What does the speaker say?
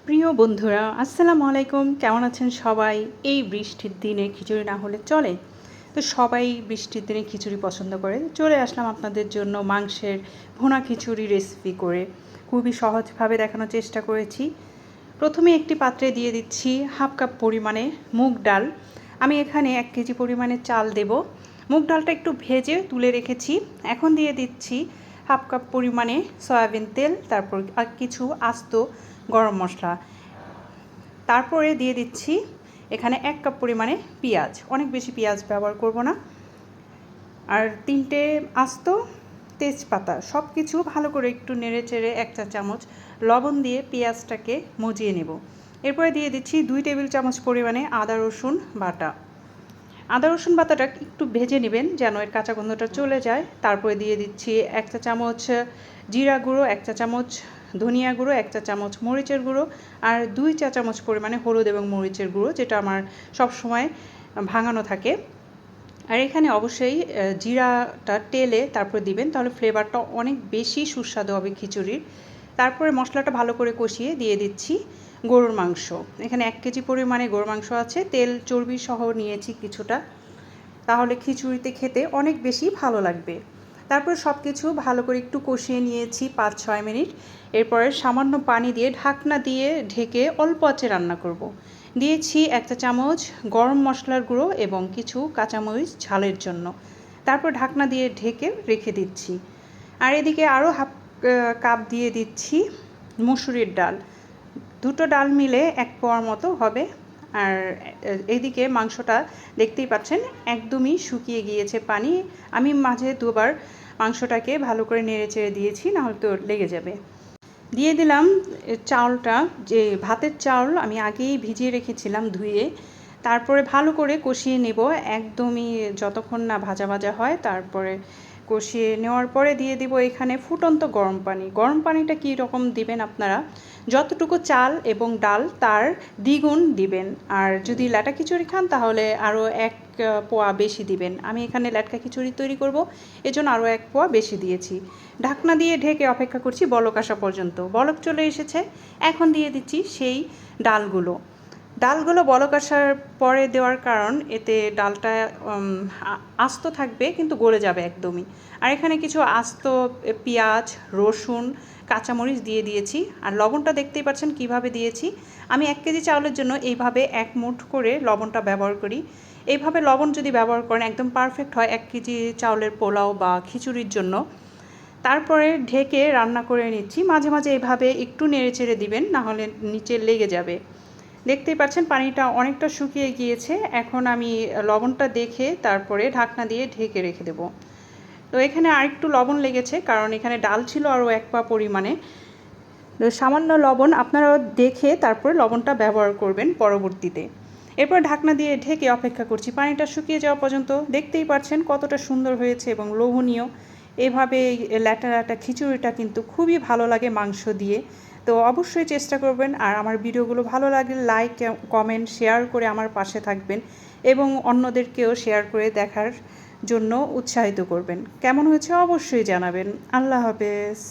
প্রিয় বন্ধুরা, আসসালামু আলাইকুম। কেমন আছেন সবাই? এই বৃষ্টির দিনে খিচুড়ি না হলে চলে? তো সবাই বৃষ্টির দিনে খিচুড়ি পছন্দ করে। চলে আসলাম আপনাদের জন্য মাংসের ভুনা খিচুড়ি রেসিপি করে। খুবই সহজভাবে দেখানোর চেষ্টা করেছি। প্রথমে একটি পাত্রে দিয়ে দিচ্ছি হাফ কাপ পরিমাণে মুগ ডাল। আমি এখানে 1 কেজি পরিমাণে চাল দেব। মুগ ডালটা একটু ভেজে তুলে রেখেছি। এখন দিয়ে দিচ্ছি হাফ কাপ পরিমাণে সয়াবিন তেল, তারপর আর কিছু আস্ত গরম মশলা। তারপরে দিয়ে দিচ্ছি এখানে 1 কাপ পরিমাণে পেঁয়াজ। অনেক বেশি পেঁয়াজ ব্যবহার করব না। আর 3টে আস্ত তেজপাতা। সব কিছু ভালো করে একটু নেড়েচেড়ে 1 চা চামচ লবণ দিয়ে পেঁয়াজটাকে মজিয়ে নেব। এরপরে দিয়ে দিচ্ছি 2 টেবিল চামচ পরিমাণে আদা রসুন বাটা। আদা রসুন বাটাটা একটু ভেজে নেবেন যেন এর কাঁচা গন্ধটা চলে যায়। তারপরে দিয়ে দিচ্ছি 1 চা চামচ জিরা গুঁড়ো, 1 চা চামচ ধনিয়া গুঁড়ো, 1 চা চামচ মরিচের গুঁড়ো আর 2 চা চামচ পরিমাণে হলুদ এবং মরিচের গুঁড়ো, যেটা আমার সবসময় ভাঙানো থাকে। আর এখানে অবশ্যই জিরাটা টেলে তারপর দিবেন, তাহলে ফ্লেভারটা অনেক বেশি সুস্বাদু হবে খিচুড়ির। তারপরে মশলাটা ভালো করে কষিয়ে দিয়ে দিচ্ছি গরুর মাংস। এখানে 1 কেজি পরিমাণে গরুর মাংস আছে, তেল চর্বি সহ নিয়েছি কিছুটা, তাহলে খিচুড়িতে খেতে অনেক বেশি ভালো লাগবে। তারপর সব কিছু ভালো করে একটু কষিয়ে নিয়েছি 5-6 মিনিট। এরপরে সামান্য পানি দিয়ে ঢাকনা দিয়ে ঢেকে অল্প আঁচে রান্না করব। দিয়েছি 1 চা চামচ গরম মশলার গুঁড়ো এবং কিছু কাঁচামরিচ ঝালের জন্য। তারপর ঢাকনা দিয়ে ঢেকে রেখে দিচ্ছি। আর এদিকে আরও হাফ কাপ দিয়ে দিচ্ছি মসুরির ডাল। দুটো ডাল মিলে 1 পোয়ার মতো হবে। আর এইদিকে মাংসটা দেখতেই পাচ্ছেন একদমই শুকিয়ে গিয়েছে পানি। আমি মাঝে দুবার মাংসটাকে ভালো করে নেড়েচেড়ে দিয়েছি, নাহলে তো লেগে যাবে। দিয়ে দিলাম চাউলটা, যে ভাতের চাউল আমি আগেই ভিজিয়ে রেখেছিলাম ধুয়ে। তারপরে ভালো করে কষিয়ে নেব একদমই যতক্ষণ না ভাজা ভাজা হয়। তারপরে কষিয়ে নেওয়ার পরে দিয়ে দিব এখানে ফুটন্ত গরম পানি। গরম পানিটা কী রকম দিবেন আপনারা, যতটুকু চাল এবং ডাল তার দ্বিগুণ দিবেন। আর যদি ল্যাটা খিচুড়ি খান তাহলে আরও 1 পোয়া বেশি দিবেন। আমি এখানে ল্যাটকা খিচুড়ি তৈরি করব, এজন্য আরও 1 পোয়া বেশি দিয়েছি। ঢাকনা দিয়ে ঢেকে অপেক্ষা করছি বলক আসা পর্যন্ত। বলক চলে এসেছে। এখন দিয়ে দিচ্ছি সেই ডালগুলো। বলক আসার পরে দেওয়ার কারণ এতে ডালটা আস্ত থাকবে কিন্তু গলে যাবে একদমই। আর এখানে কিছু আস্ত পেঁয়াজ, রসুন, কাঁচামরিচ দিয়ে দিয়েছি। আর লবণটা দেখতেই পাচ্ছেন কিভাবে দিয়েছি। আমি 1 কেজি চাউলের জন্য এইভাবে 1 মুঠ করে লবণটা ব্যবহার করি। এইভাবে লবণ যদি ব্যবহার করেন একদম পারফেক্ট হয় 1 কেজি চাউলের পোলাও বা খিচুড়ির জন্য। তারপরে ঢেকে রান্না করে নিচ্ছি। মাঝে মাঝে এভাবে একটু নেড়েচেড়ে দিবেন, নাহলে নিচে লেগে যাবে। দেখতেই পাচ্ছেন পানিটা অনেকটা শুকিয়ে গিয়েছে। এখন আমি লবণটা দেখে তারপরে ঢাকনা দিয়ে ঢেকে রেখে দেব। তো এখানে আরেকটু লবণ লেগেছে, কারণ এখানে ডাল ছিল আরও 1 পা পরিমাণে। তো সামান্য লবণ আপনারা দেখে তারপরে লবণটা ব্যবহার করবেন পরবর্তীতে। এরপর ঢাকনা দিয়ে ঢেকে অপেক্ষা করছি পানিটা শুকিয়ে যাওয়া পর্যন্ত। দেখতেই পাচ্ছেন কতটা সুন্দর হয়েছে এবং লোভনীয়। এভাবে ল্যাটা ল্যাটা খিচুড়িটা কিন্তু খুবই ভালো লাগে মাংস দিয়ে। তো অবশ্যই চেষ্টা করবেন। আর আমার ভিডিওগুলো ভালো লাগলে লাইক, কমেন্ট, শেয়ার করে আমার পাশে থাকবেন এবং অন্যদেরকেও শেয়ার করে দেখার জন্য উৎসাহিত করবেন। কেমন হয়েছে অবশ্যই জানাবেন। আল্লাহ হাফেজ।